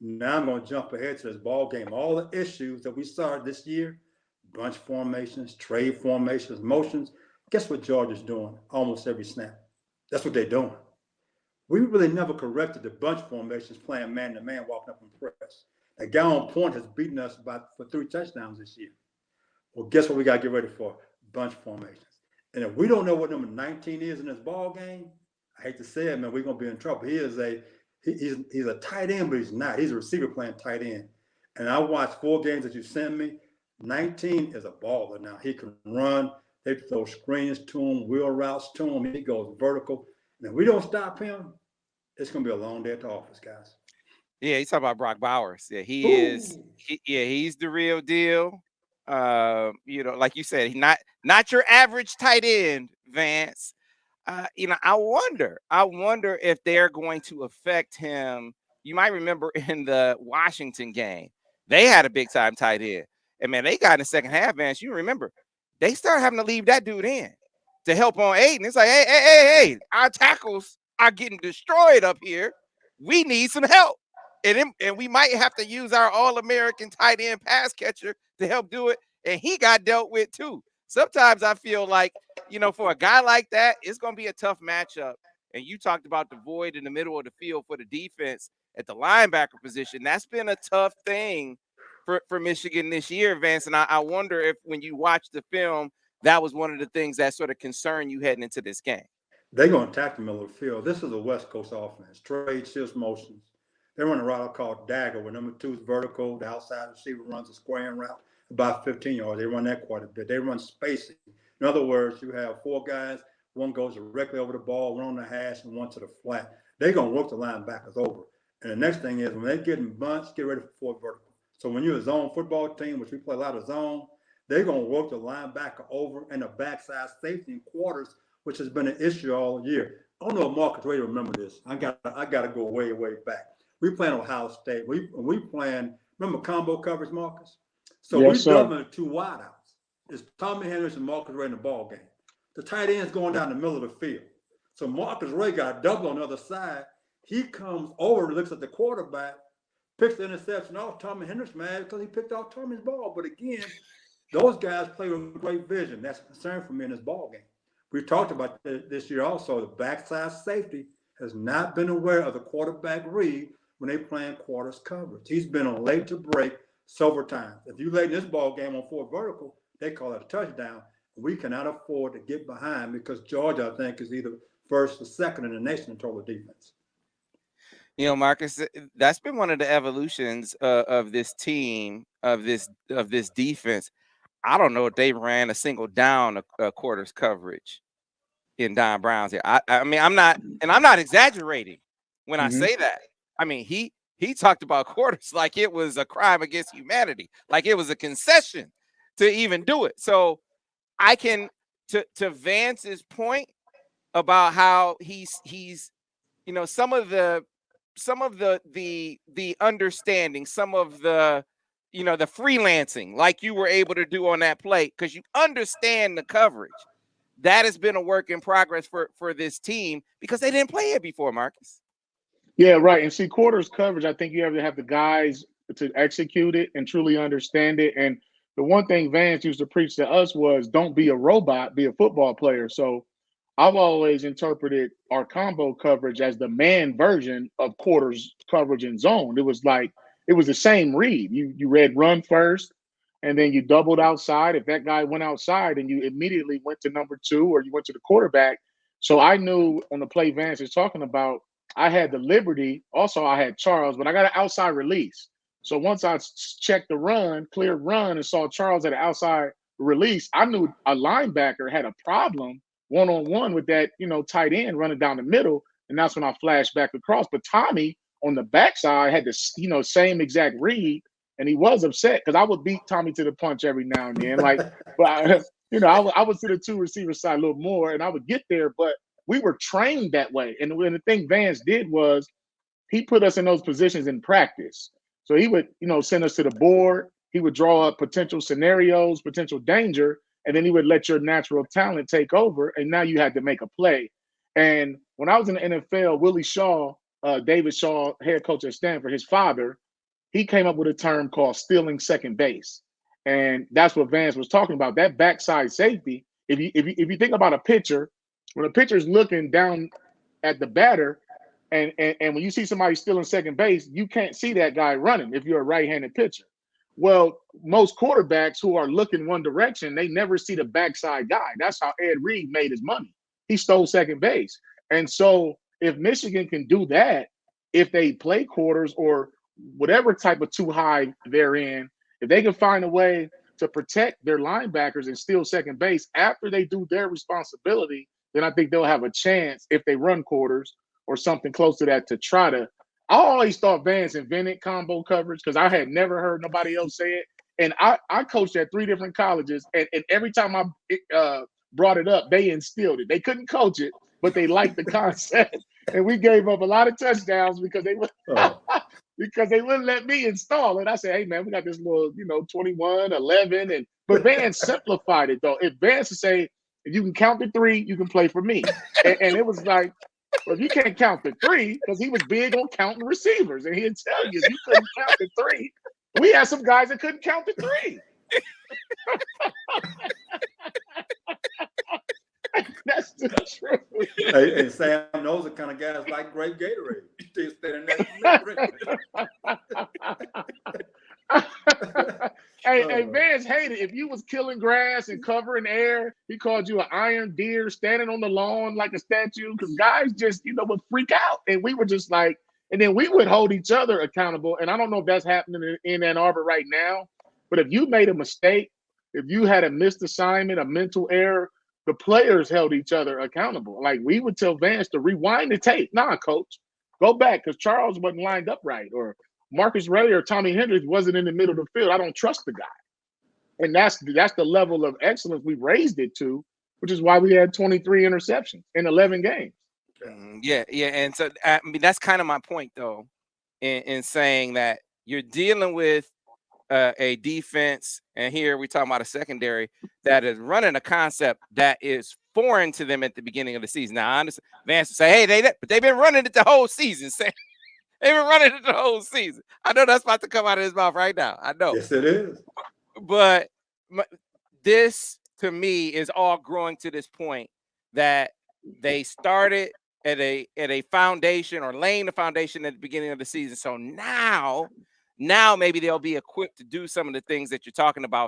Now I'm going to jump ahead to this ball game. All the issues that we saw this year, bunch formations, trade formations, motions. Guess what Georgia's doing almost every snap? That's what they're doing. We really never corrected the bunch formations playing man to man, walking up and press. That guy on point has beaten us for 3 touchdowns this year. Well, guess what we got to get ready for? Bunch formations. And if we don't know what number 19 is in this ball game, I hate to say it, man, we're going to be in trouble. He's a tight end, but he's not. He's a receiver playing tight end. And I watched 4 games that you sent me. 19 is a baller now. He can run. They throw screens to him, wheel routes to him. He goes vertical. And if we don't stop him, it's going to be a long day at the office, guys. Yeah, he's talking about Brock Bowers. Yeah, he is. He's the real deal. Like you said, he's not your average tight end, Vance. I wonder if they're going to affect him. You might remember in the Washington game, they had a big time tight end. And man, they got in the second half, Vance. You remember, they started having to leave that dude in to help on Aiden. It's like, hey, our tackles are getting destroyed up here. We need some help. And we might have to use our All-American tight end pass catcher to help do it. And he got dealt with too. Sometimes I feel like, for a guy like that, it's going to be a tough matchup. And you talked about the void in the middle of the field for the defense at the linebacker position. That's been a tough thing for Michigan this year, Vance. And I wonder if when you watch the film, that was one of the things that sort of concerned you heading into this game. They're going to attack the middle of the field. This is a West Coast offense. Trade, shifts, motions. They run a route called dagger, where number 2 is vertical. The outside receiver runs a squaring route about 15 yards. They run that quite a bit. They run spacing. In other words, you have 4 guys. One goes directly over the ball, one on the hash, and one to the flat. They're going to work the linebackers over. And the next thing is when they get in bunch, get ready for vertical. So when you're a zone football team, which we play a lot of zone, they're going to work the linebacker over and the backside safety in quarters, which has been an issue all year. I don't know if Marcus Ray remember this. I got to go way, way back. We playing Ohio State. We playing, remember combo coverage, Marcus? So yes, we doubling 2 wideouts. It's Tommy Henderson and Marcus Ray in the ball game. The tight end's going down the middle of the field. So Marcus Ray got a double on the other side. He comes over, looks at the quarterback, picks the interception off. Tommy Henderson mad because he picked off Tommy's ball. But again, those guys play with great vision. That's a concern for me in this ball game. We talked about this year also. The backside safety has not been aware of the quarterback read when they playing quarters coverage. He's been on late to break several times. If you late in this ball game on 4 vertical, they call it a touchdown. We cannot afford to get behind because Georgia, I think, is either first or second in the nation in total defense. Marcus, that's been one of the evolutions of this team, of this defense. I don't know if they ran a single down a quarters coverage in Don Brown's here. I mean, I'm not exaggerating when I say that. I mean, he talked about quarters like it was a crime against humanity, like it was a concession to even do it. So I can, to Vance's point about how he's some of the understanding, some of the the freelancing like you were able to do on that play because you understand the coverage. That has been a work in progress for this team because they didn't play it before, Marcus. Yeah, right. And see, quarters coverage, I think you have to have the guys to execute it and truly understand it. And the one thing Vance used to preach to us was don't be a robot, be a football player. So I've always interpreted our combo coverage as the man version of quarters coverage in zone. It was the same read. You read run first, and then you doubled outside. If that guy went outside, and you immediately went to number 2 or you went to the quarterback. So I knew on the play Vance is talking about, I had the liberty. Also, I had Charles, but I got an outside release. So once I checked the run, cleared run, and saw Charles at an outside release, I knew a linebacker had a problem one-on-one with that, tight end running down the middle. And that's when I flashed back across. But Tommy on the backside had the, same exact read. And he was upset because I would beat Tommy to the punch every now and then. But I would see the 2 receiver side a little more and I would get there, but we were trained that way. And the thing Vance did was he put us in those positions in practice. So he would, send us to the board. He would draw up potential scenarios, potential danger, and then he would let your natural talent take over. And now you had to make a play. And when I was in the NFL, Willie Shaw, David Shaw, head coach at Stanford, his father he came up with a term called stealing second base. And that's what Vance was talking about. That backside safety. If you think about a pitcher, when a pitcher's looking down at the batter, and when you see somebody stealing second base, you can't see that guy running if you're a right-handed pitcher. Well, most quarterbacks who are looking one direction, they never see the backside guy. That's how Ed Reed made his money. He stole second base. And so if Michigan can do that, if they play quarters or whatever type of too high they're in, if they can find a way to protect their linebackers and steal second base after they do their responsibility, then I think they'll have a chance if they run quarters or something close to that to try to. I always thought Vance invented combo coverage because I had never heard nobody else say it. And I coached at 3 different colleges, and every time I brought it up, they instilled it. They couldn't coach it, but they liked the concept. And we gave up a lot of touchdowns because they would because they wouldn't let me install it. I said, hey man, we got this little, 21, 11, but Vance simplified it though. If Vance would say, if you can count to 3, you can play for me. And it was like, well, if you can't count to 3, because he was big on counting receivers, and he'd tell you if you couldn't count to 3. We had some guys that couldn't count to 3. That's the truth. Hey, Sam knows the kind of guys like grape Gatorade. Still standing there. Hey, Vance hated if you was killing grass and covering air. He called you an iron deer standing on the lawn like a statue because guys just, would freak out. And we were just like, and then we would hold each other accountable. And I don't know if that's happening in Ann Arbor right now, but if you made a mistake, if you had a missed assignment, a mental error, the players held each other accountable. Like we would tell Vance to rewind the tape. Nah, coach, go back because Charles wasn't lined up right, or Marcus Ray or Tommy Hendricks wasn't in the middle of the field. I don't trust the guy. And that's the level of excellence we've raised it to, which is why we had 23 interceptions in 11 games. Yeah. And so, I mean, that's kind of my point, though, in saying that you're dealing with a defense, and here we're talking about a secondary that is running a concept that is foreign to them at the beginning of the season. Now, I understand Vance will say, hey, but they've been running it the whole season. They've been running it the whole season. I know that's about to come out of his mouth right now. I know. Yes, it is. But this, to me, is all growing to this point that they started at a foundation or laying the foundation at the beginning of the season. So now maybe they'll be equipped to do some of the things that you're talking about,